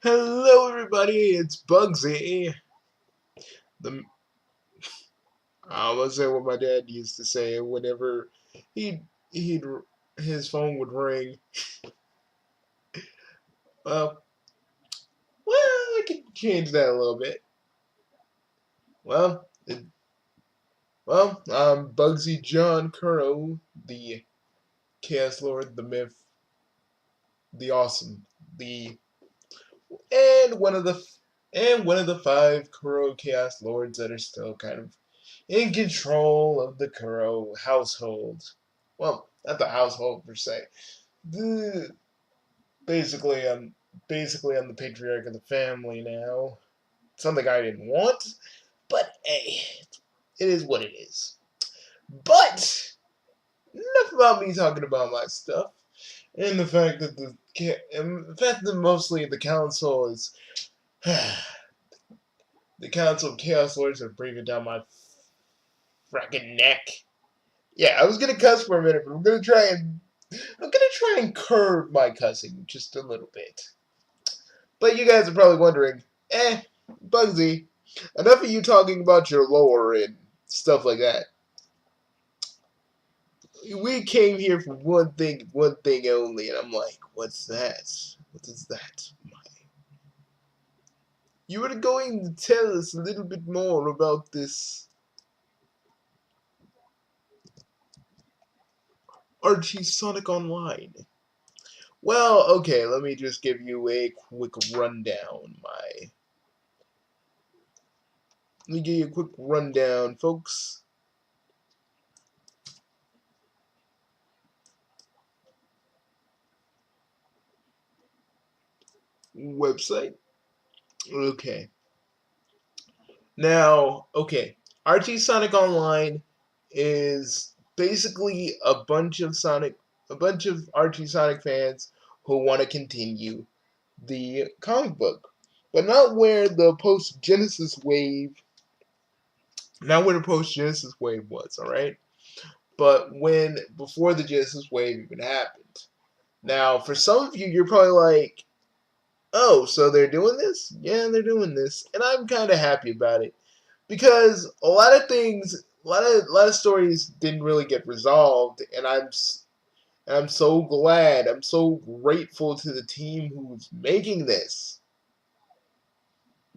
Hello, everybody. It's Bugsy. The I was saying what my dad used to say whenever he he'd his phone would ring. Well, I could change that a little bit. Well, I'm Bugsy John Currow, the Chaos Lord, the Myth, the Awesome, the and one of the five Kuro Chaos Lords that are still kind of in control of the Kuro household. Well, not the household per se. The, basically, I'm the patriarch of the family now. Something I didn't want, but hey, it is what it is. But enough about me talking about my stuff and the fact that mostly the council is the council of chaos lords are breathing down my fracking neck. Yeah, I was gonna cuss for a minute, but I'm gonna try and curb my cussing just a little bit. But you guys are probably wondering, Bugsy, enough of you talking about your lore and stuff like that. We came here for one thing only, and I'm like, what's that? What is that? You were going to tell us a little bit more about this Archie Sonic Online. Well, okay, let me just give you a quick rundown, Let me give you a quick rundown, folks. Website. Okay. Now, okay. Archie Sonic Online is basically a bunch of Archie Sonic fans who want to continue the comic book, but not where the post Genesis wave was, all right? But when before the Genesis wave even happened. Now, for some of you, you're probably like, "Oh, so they're doing this? Yeah, they're doing this," and I'm kind of happy about it because a lot of stories didn't really get resolved, and I'm so glad, I'm so grateful to the team who's making this.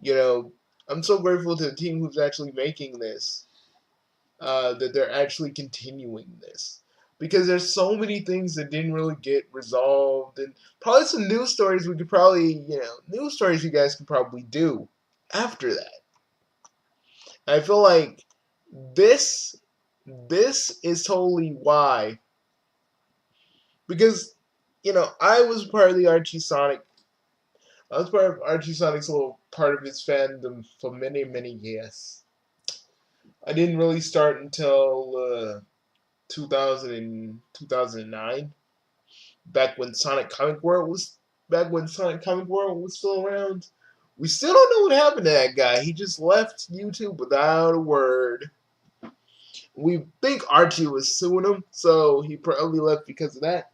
You know, I'm so grateful to the team who's actually making this. That they're actually continuing this because there's so many things that didn't really get resolved and probably some news stories we could probably news stories you guys could probably do after that. I feel like this this is totally why, because I was part of the Archie Sonic. I was part of Archie Sonic's little part of his fandom for many years. I didn't really start until 2009, back when Sonic Comic World was still around. We still don't know what happened to that guy. He just left YouTube without a word. We think Archie was suing him, so he probably left because of that.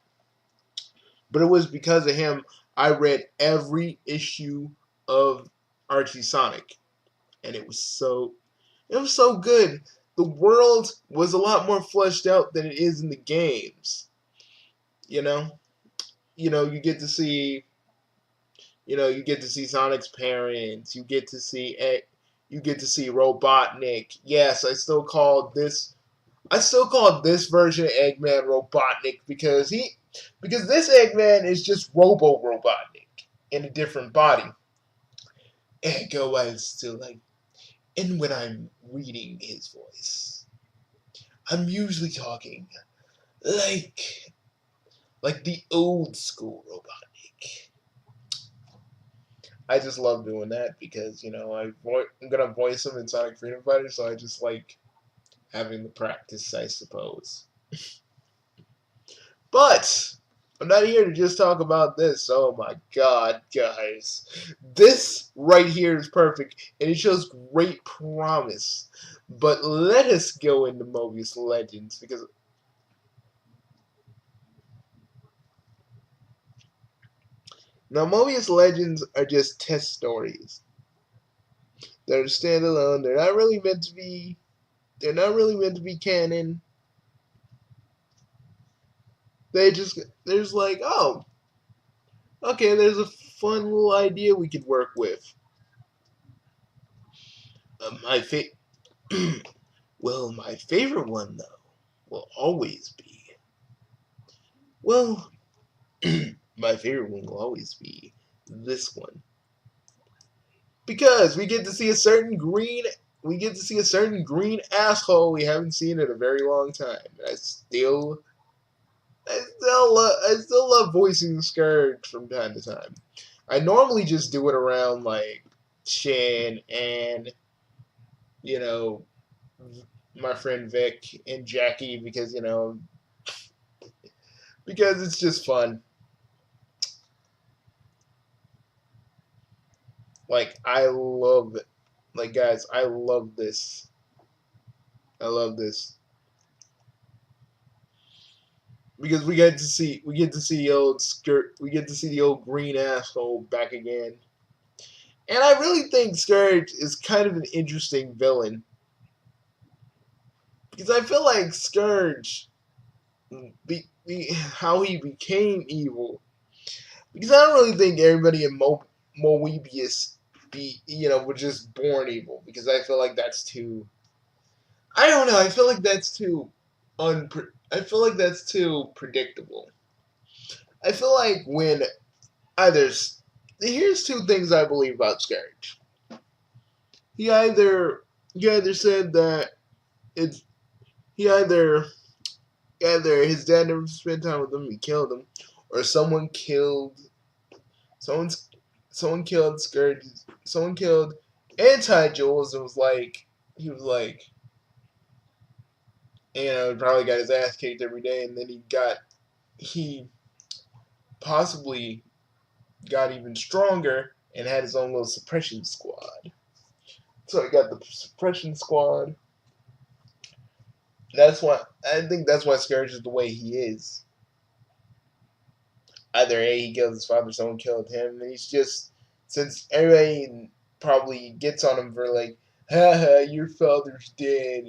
But it was because of him I read every issue of Archie Sonic, and it was so good. The world was a lot more fleshed out than it is in the games. You know, you get to see you get to see Sonic's parents. You get to see Robotnik. Yes, I still call this version of Eggman Robotnik because this Eggman is just Robo Robotnik in a different body. Ego is still like, and when I'm reading his voice, I'm usually talking like the old school Robotnik. I just love doing that because I'm gonna voice him in Sonic Freedom Fighter, so I just like having the practice, I suppose. But I'm not here to just talk about this. Oh my god, guys. This right here is perfect, and it shows great promise. But let us go into Mobius Legends Now, Mobius Legends are just test stories. They're standalone. They're not really meant to be. They're not really meant to be canon. There's like, oh, okay, there's a fun little idea we could work with. My well, my favorite one though will always be well, my favorite one will always be this one because we get to see a certain green asshole we haven't seen in a very long time. I still love voicing Scourge from time to time. I normally just do it around like Shin and you know my friend Vic and Jackie because because it's just fun. Like I love it. Like guys, I love this. I love this because we get to see the old skirt we get to see the old green asshole back again. And I really think Scourge is kind of an interesting villain because I feel like Scourge how he became evil. Because I don't really think everybody in Mobius were just born evil. Because I feel like that's too. I don't know. I feel like that's too I feel like that's too predictable. I feel like when either here's two things I believe about Scourge. He either he either said that it's he either his dad never spent time with him, he killed him, or someone's someone killed Scourge. Someone killed Anti-Jules and he was like, probably got his ass kicked every day, and then he possibly got even stronger and had his own little suppression squad. So he got the suppression squad. I think that's why Scourge is the way he is. Either A, he killed his father, someone killed him, and he's just since everybody probably gets on him for like, haha, your father's dead,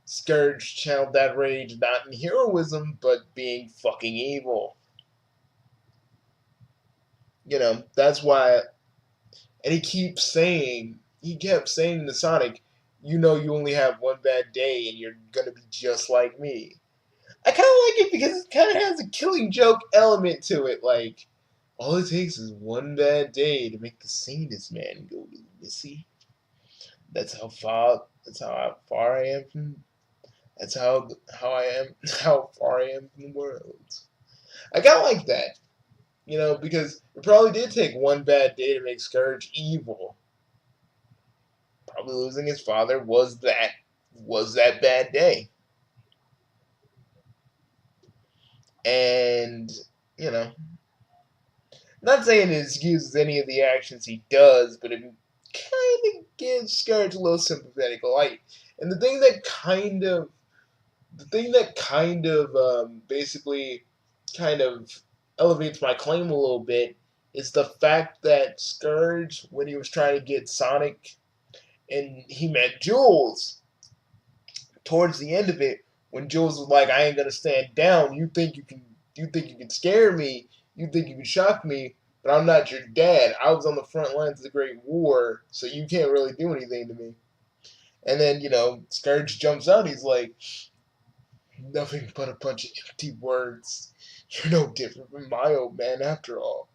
Scourge channeled that rage not in heroism, but being fucking evil. That's why, and he kept saying to Sonic, you only have one bad day and you're gonna be just like me. I kind of like it because it kind of has a killing joke element to it. Like, all it takes is one bad day to make the sanest man go missy. That's how far I am from, that's how I am, how far I am from the world. I kind of like that, because it probably did take one bad day to make Scourge evil. Probably losing his father was that bad day. And, you know, not saying it excuses any of the actions he does, but it kind of gives Scourge a little sympathetic light. And the thing that basically kind of elevates my claim a little bit is the fact that Scourge, when he was trying to get Sonic and he met Jules, towards the end of it, when Jules was like, "I ain't gonna stand down. You think you can scare me. You think you can shock me, but I'm not your dad. I was on the front lines of the Great War, so you can't really do anything to me." And then Scourge jumps out. He's like, "Nothing but a bunch of empty words. You're no different from my old man after all."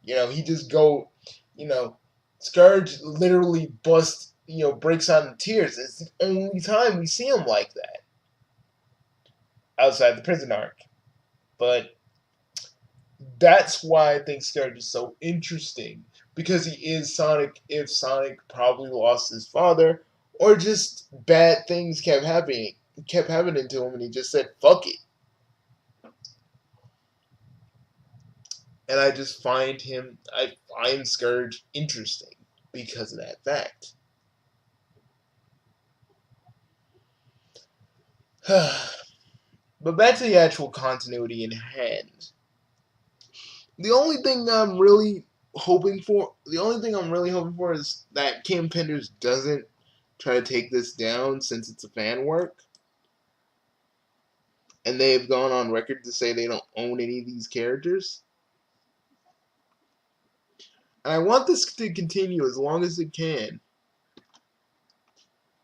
He just you know, Scourge literally breaks out in tears. It's the only time we see him like that outside the prison arc. But that's why I think Scourge is so interesting because he is Sonic. If Sonic probably lost his father, or just bad things kept happening to him, and he just said "fuck it." And I find Scourge interesting because of that fact. But back to the actual continuity in hand. The only thing I'm really hoping for is that Kim Penders doesn't try to take this down since it's a fan work, and they've gone on record to say they don't own any of these characters. And I want this to continue as long as it can.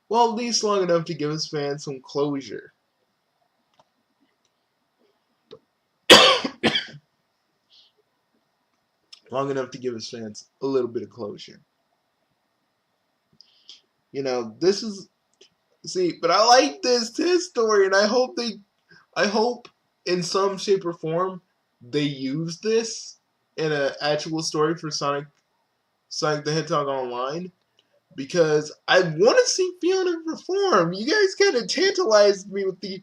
Well, at least long enough to give us fans some closure. Long enough to give us fans a little bit of closure. You know, this is but I like this story, and I hope in some shape or form they use this in an actual story for Sonic the Hedgehog Online, because I want to see Fiona perform. You guys kind of tantalized me with you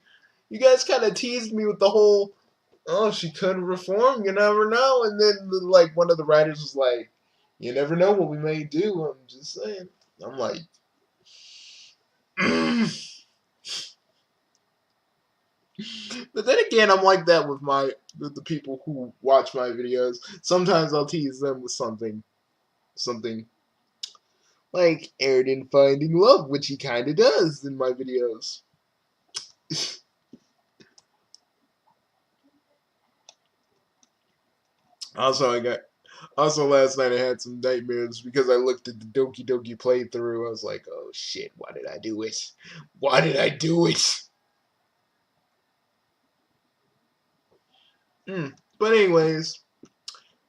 guys kind of teased me with the whole, oh, she couldn't reform, you never know. And then, like, one of the writers was like, you never know what we may do. I'm just saying. I'm like, but then again, I'm like that with the people who watch my videos. Sometimes I'll tease them with something like Airden finding love, which he kind of does in my videos. Also last night I had some nightmares because I looked at the Doki Doki playthrough. I was like, oh shit, why did I do it? Why did I do it? But anyways,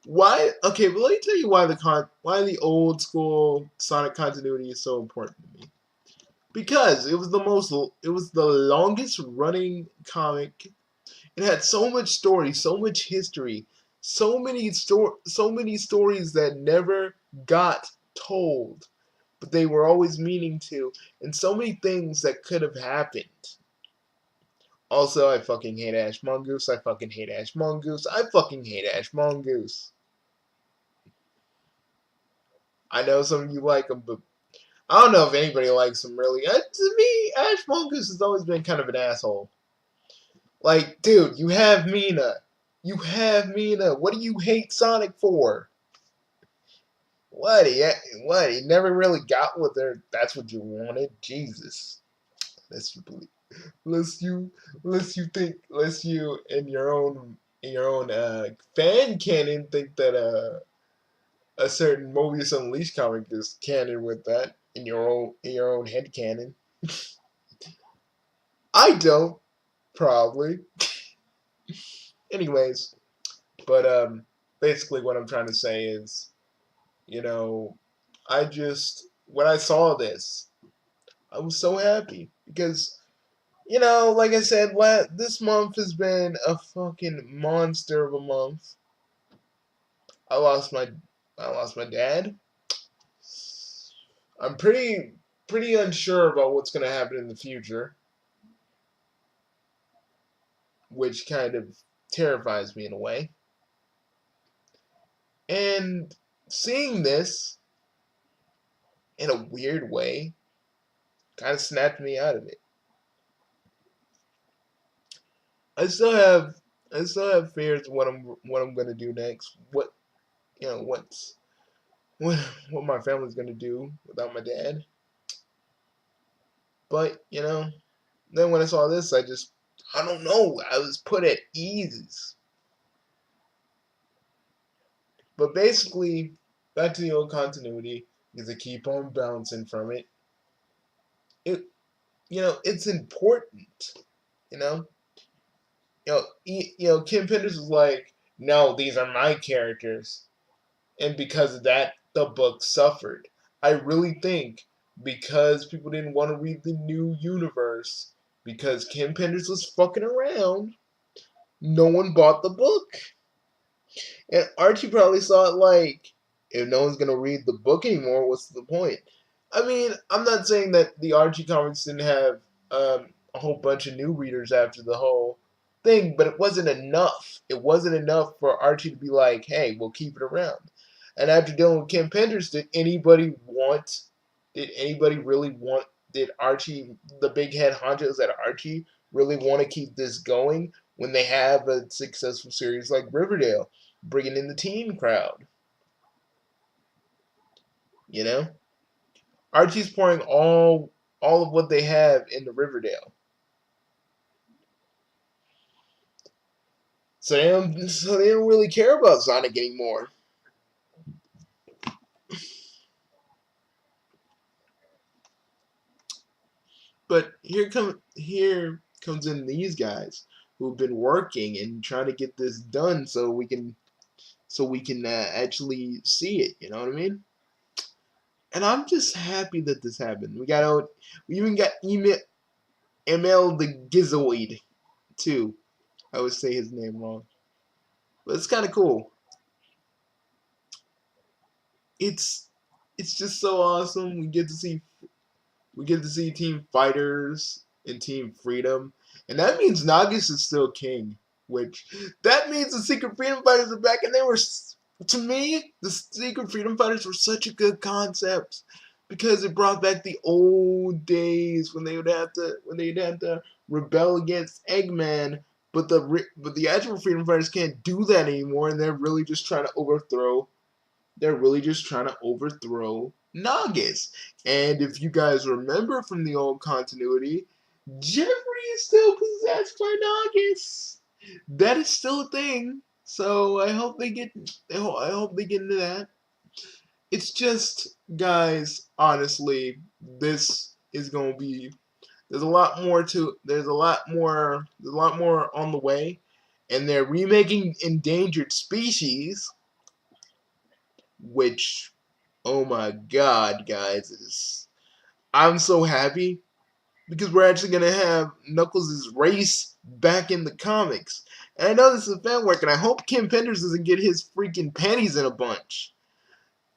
why? Okay, but let me tell you why the old school Sonic continuity is so important to me. Because it was the longest running comic. It had so much story, so much history, so many stories that never got told, but they were always meaning to, and so many things that could have happened. Also, I fucking hate Ash Mongoose. I fucking hate Ash Mongoose. I fucking hate Ash Mongoose. I know some of you like him, but I don't know if anybody likes him really. To me, Ash Mongoose has always been kind of an asshole. Like, dude, you have Mina. You have Mina. What do you hate Sonic for? What? He never really got with her. That's what you wanted? Jesus. Unless you believe. Unless you in your own fan canon think that a certain Mobius Unleashed comic is canon with that in your own head canon. I don't, probably. Anyways, but basically what I'm trying to say is, you know, when I saw this, I was so happy because, you know, like I said, this month has been a fucking monster of a month. I lost my dad. I'm pretty unsure about what's gonna happen in the future, which kind of terrifies me in a way. And seeing this in a weird way kind of snapped me out of it. I still have fears of what I'm gonna do next. What you know what my family's gonna do without my dad. But you know, then when I saw this, I don't know. I was put at ease. But basically, back to the old continuity because I keep on bouncing from it. It it's important. You know, Kim Penders was like, no, these are my characters. And because of that, the book suffered. I really think because people didn't want to read the new universe, because Kim Penders was fucking around, no one bought the book. And Archie probably saw it like, if no one's gonna read the book anymore, what's the point? I mean, I'm not saying that the Archie comics didn't have a whole bunch of new readers after the whole thing, but it wasn't enough. It wasn't enough for Archie to be like, hey, we'll keep it around. And after dealing with Kim Penders, did anybody really want, did Archie, the big head honchos at Archie, really want to keep this going when they have a successful series like Riverdale? bringing in the teen crowd. You know, Archie's pouring all of what they have into Riverdale. So they don't really care about Sonic anymore. But here comes in these guys who've been working and trying to get this done so we can actually see it. You know what I mean? And I'm just happy that this happened. We even got Emil the Gizoid too. I always say his name wrong, but it's kind of cool. It's just so awesome. We get to see Team Fighters and Team Freedom, and that means Nagus is still king. Which that means the Secret Freedom Fighters are back, and they were, to me, the Secret Freedom Fighters were such a good concept because it brought back the old days when they'd have to rebel against Eggman, but the actual Freedom Fighters can't do that anymore, and they're really just trying to overthrow. They're really just trying to overthrow Nagus. And if you guys remember from the old continuity, Jeffrey is still possessed by Nagus. That is still a thing. So I hope they get into that. It's just, guys, honestly, this is gonna be there's a lot more on the way. And they're remaking Endangered Species, which, oh my god, guys, I'm so happy because we're actually gonna have Knuckles' race back in the comics. And I know this is fan work, and I hope Kim Penders doesn't get his freaking panties in a bunch,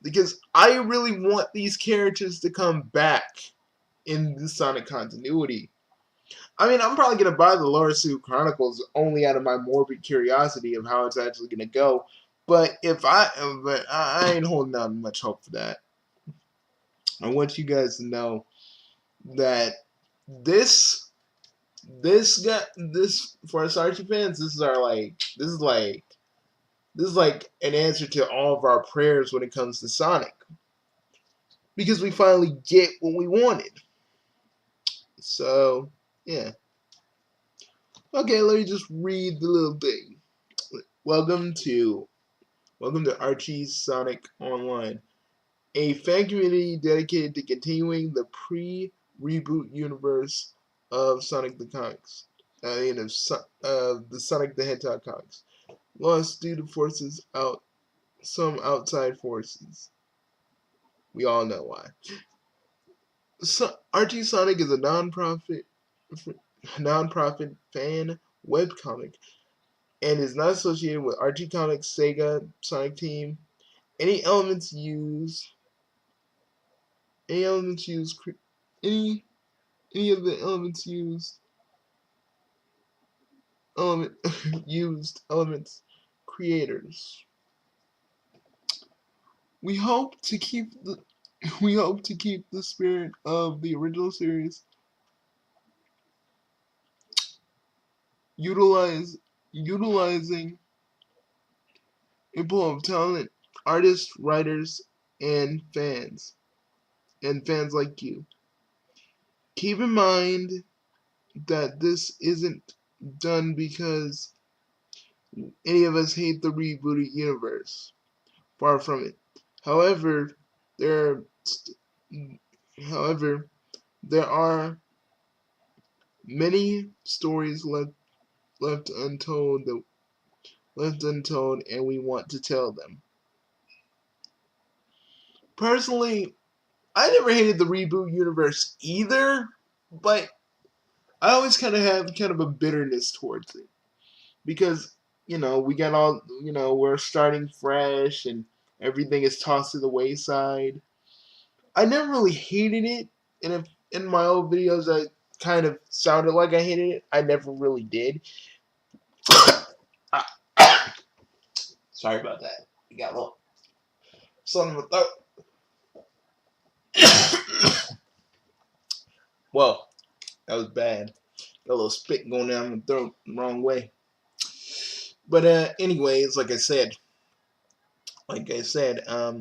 because I really want these characters to come back in the Sonic continuity. I mean, I'm probably gonna buy the Lower Suit Chronicles only out of my morbid curiosity of how it's actually gonna go. But I ain't holding out much hope for that. I want you guys to know that this for us Archie fans, this is like an answer to all of our prayers when it comes to Sonic, because we finally get what we wanted. So yeah. Okay, let me just read the little thing. Welcome to Archie Sonic Online, a fan community dedicated to continuing the pre-reboot universe of Sonic the Comics. Of the Sonic the Hedgehog comics, lost due to some outside forces. We all know why. Archie Sonic is a non-profit fan webcomic and is not associated with Archie Comics, Sega, Sonic Team. Any elements used any of the elements used elements creators. We hope to keep the spirit of the original series, utilizing a pool of talent, artists, writers, and fans like you. Keep in mind that this isn't done because any of us hate the rebooted universe. Far from it. However, there are many stories left untold, and we want to tell them. Personally, I never hated the reboot universe either, but I always kind of have a bitterness towards it, because we got all we're starting fresh and everything is tossed to the wayside. I never really hated it, and if in my old videos I kind of sounded like I hated it, I never really did. Sorry about that. I got a little something in my throat. Whoa, that was bad. Got a little spit going down my throat the wrong way. But anyways, like I said, like I said, I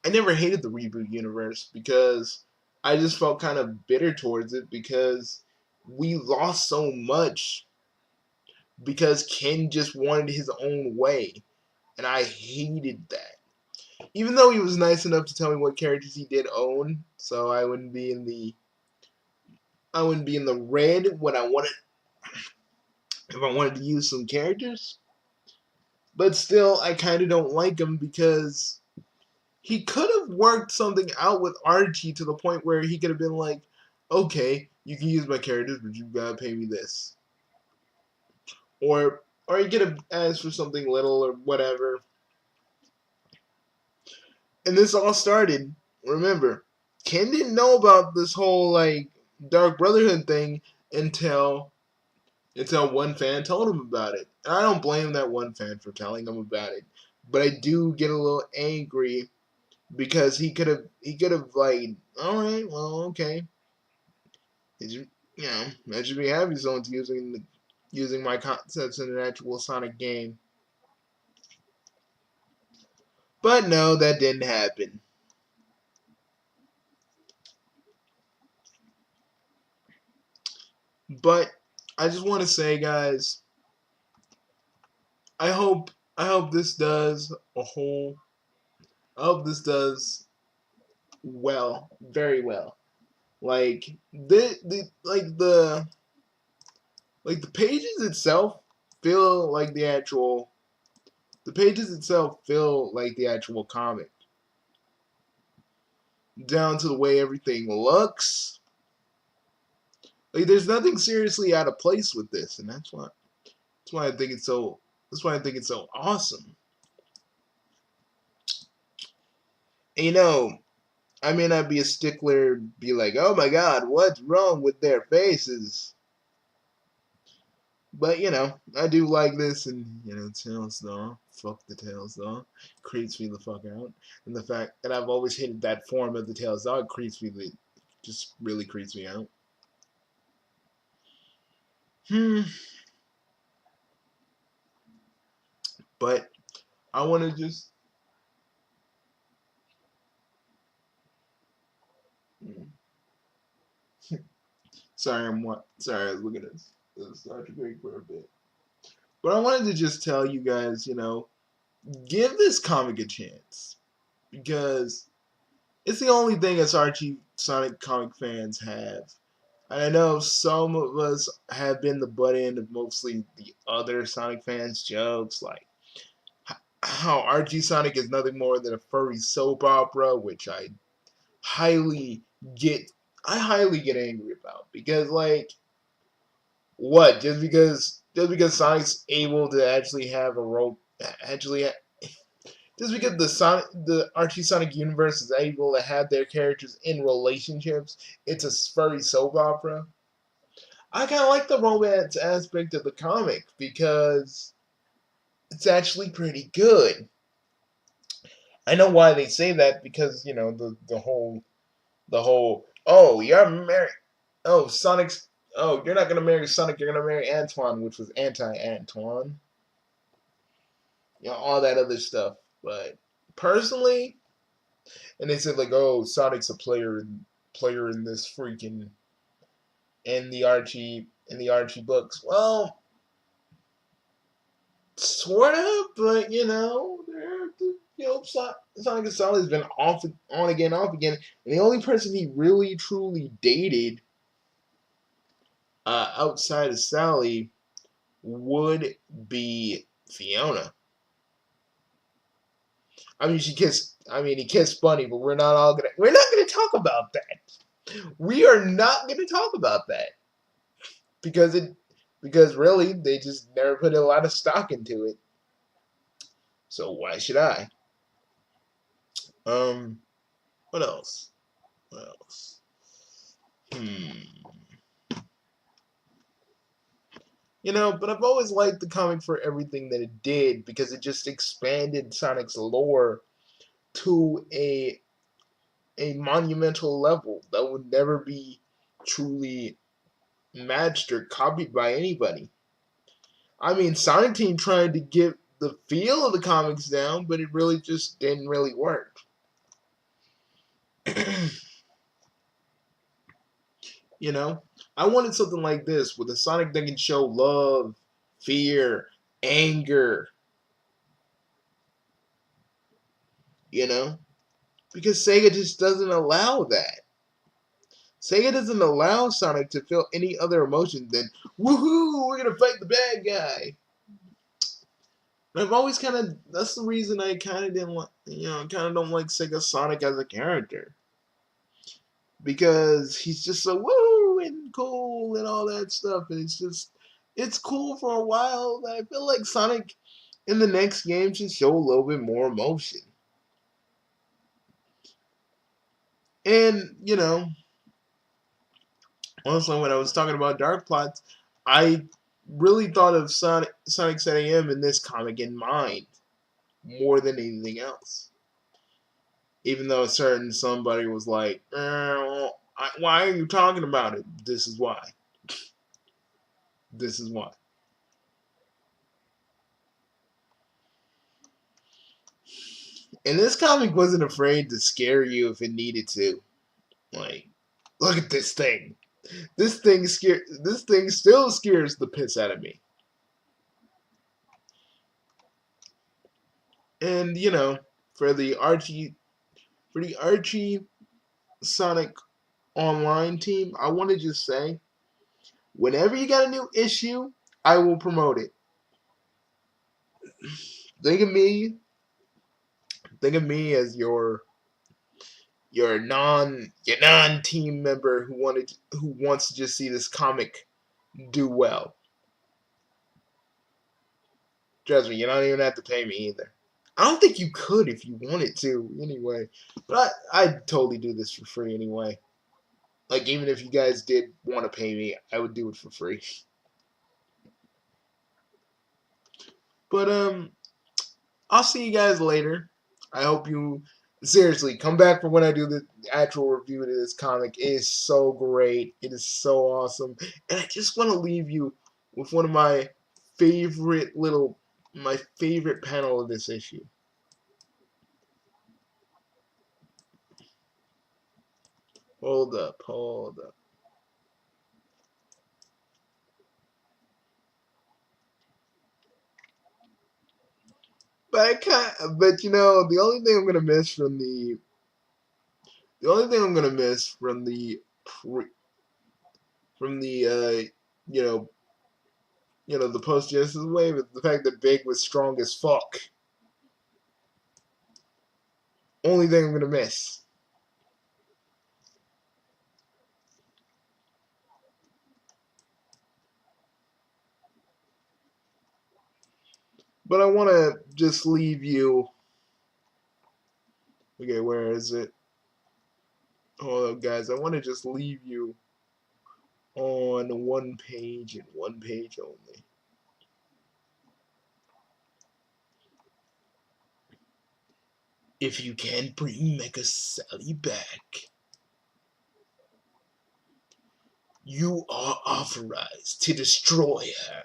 never hated the reboot universe because I just felt kind of bitter towards it because we lost so much because Ken just wanted his own way, and I hated that. Even though he was nice enough to tell me what characters he did own, so I wouldn't be in the red when I wanted if I wanted to use some characters. But still, I kind of don't like him because he could have worked something out with Archie to the point where he could have been like, okay, you can use my characters, but you gotta pay me this. Or he could have asked for something little or whatever. And this all started, remember, Ken didn't know about this whole like Dark Brotherhood thing until one fan told him about it. And I don't blame that one fan for telling him about it. But I do get a little angry because he could have like, all right, well, okay. You know, I should be happy someone's using my concepts in an actual Sonic game. But no, that didn't happen. But I just want to say, guys, I hope I hope this does a whole. I hope this does well, very well. Like the pages itself feel like the pages itself feel like the actual comic, down to the way everything looks. Like there's nothing seriously out of place with this, and that's why I think it's so awesome. And, I may not be a stickler, be like, oh my god, what's wrong with their faces? But I do like this, and Tails though, fuck the Tails though, creeps me the fuck out, and the fact that I've always hated that form of the Tails dog just really creeps me out. Hmm. But I want to just. Sorry, Sorry, I was looking at Star Trek for a bit. But I wanted to just tell you guys, give this comic a chance because it's the only thing us Archie Sonic comic fans have. And I know some of us have been the butt end of mostly the other Sonic fans' jokes, like how Archie Sonic is nothing more than a furry soap opera, which highly get I highly get angry about because what just because Sonic's able to actually have a role actually just because the Archie Sonic universe is able to have their characters in relationships, it's a furry soap opera. I kind of like the romance aspect of the comic because it's actually pretty good. I know why they say that because the whole oh you're married Sonic's you're not gonna marry Sonic, you're gonna marry Antoine, which was anti-Antoine, all that other stuff. But personally, and they said like, oh, Sonic's a player in this freaking in the Archie books. Well, sort of, but Sonic and Sally's been on again, off again, and the only person he really truly dated outside of Sally would be Fiona. I mean, he kissed Bunny, but we're not gonna talk about that. We are not gonna talk about that because really they just never put a lot of stock into it. So why should I? Um, what else? What else? Hmm. But I've always liked the comic for everything that it did because it just expanded Sonic's lore to a monumental level that would never be truly matched or copied by anybody. I mean, Sonic Team tried to the feel of the comics down, but it really just didn't really work. You know, I wanted something like this with a Sonic that can show love, fear, anger. You know, because Sega just doesn't allow that. Sega doesn't allow Sonic to feel any other emotion than "woohoo, we're gonna fight the bad guy." And I've always kind of that's the reason I kind of didn't like, kind of don't like Sega Sonic as a character, because he's just so woo and cool and all that stuff, and it's cool for a while. But I feel like Sonic in the next game should show a little bit more emotion, and also, when I was talking about dark plots, I really thought of Sonic 7 AM in this comic in mind more than anything else. Even though a certain somebody was like, why are you talking about it? This is why. This is why. And this comic wasn't afraid to scare you if it needed to. Like, look at this thing. This thing still scares the piss out of me. And for the Archie Sonic online team, I want to just say, whenever you got a new issue, I will promote it. Think of me as your non team member who wants to just see this comic do well. Trust me, you don't even have to pay me either. I don't think you could if you wanted to anyway, but I'd totally do this for free anyway. Like, even if you guys did want to pay me, I would do it for free. But I'll see you guys later. I hope you seriously come back for when I do the actual review of this comic. It is so great. It is so awesome. And I just want to leave you with one of my favorite panel of this issue. Hold up. But the only thing I'm gonna miss from the post Genesis wave is the fact that Big was strong as fuck. Only thing I'm gonna miss. But I want to just leave you. Okay, where is it? Hold up, guys. I want to just leave you on one page and one page only. If you can't bring Mecha Sally back, you are authorized to destroy her.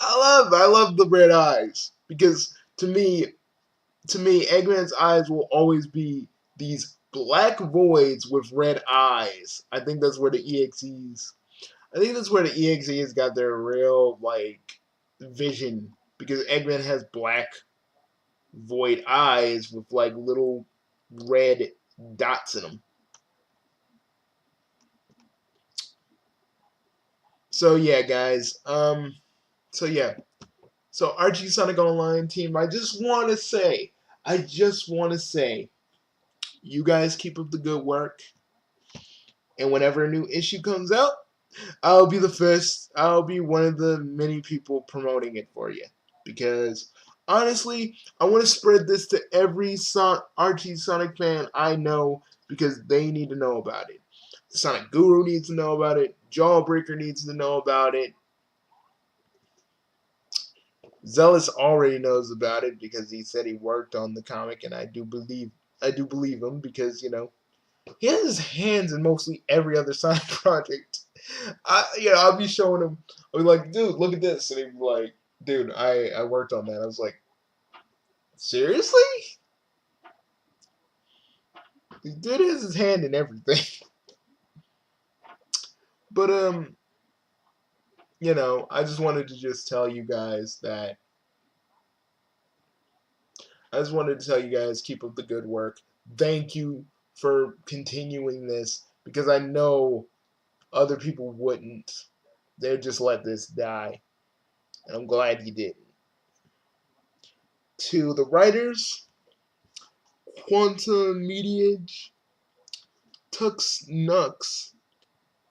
I love the red eyes, because to me, Eggman's eyes will always be these black voids with red eyes. I think that's where the EXEs got their real vision, because Eggman has black void eyes with little red dots in them. So yeah, guys. So Archie Sonic Online team, I just want to say, you guys keep up the good work. And whenever a new issue comes out, I'll be the first. I'll be one of the many people promoting it for you. Because honestly, I want to spread this to every Archie Sonic fan I know, because they need to know about it. Sonic Guru needs to know about it. Jawbreaker needs to know about it. Zealous already knows about it because he said he worked on the comic, and I do believe him, because he has his hands in mostly every other Sonic project. I'll be showing him. I'll be like, dude, look at this, and he'll be like, Dude, I worked on that. I was like, seriously? The dude has his hand in everything. But you know, I just wanted to just tell you guys that I just wanted to tell you guys keep up the good work. Thank you for continuing this because I know other people wouldn't. They'd just let this die. And I'm glad you didn't. To the writers, Quantum Mediage, Tux Nux,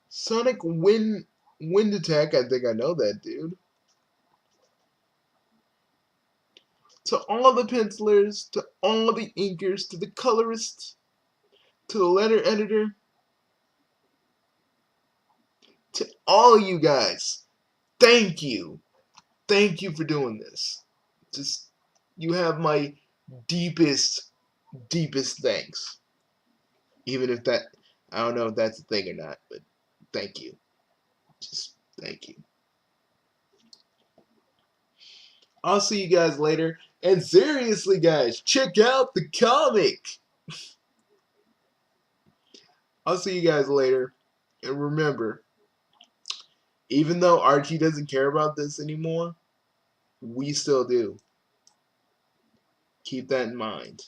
Sonic Wind Attack, I think I know that dude. To all the pencilers, to all the inkers, to the colorists, to the letter editor, to all you guys, thank you. Thank you for doing this. Just, you have my deepest, deepest thanks. Even if that, I don't know if that's a thing or not, but thank you. Just thank you. I'll see you guys later. And seriously, guys, check out the comic. I'll see you guys later. And remember, even though Archie doesn't care about this anymore, we still do. Keep that in mind.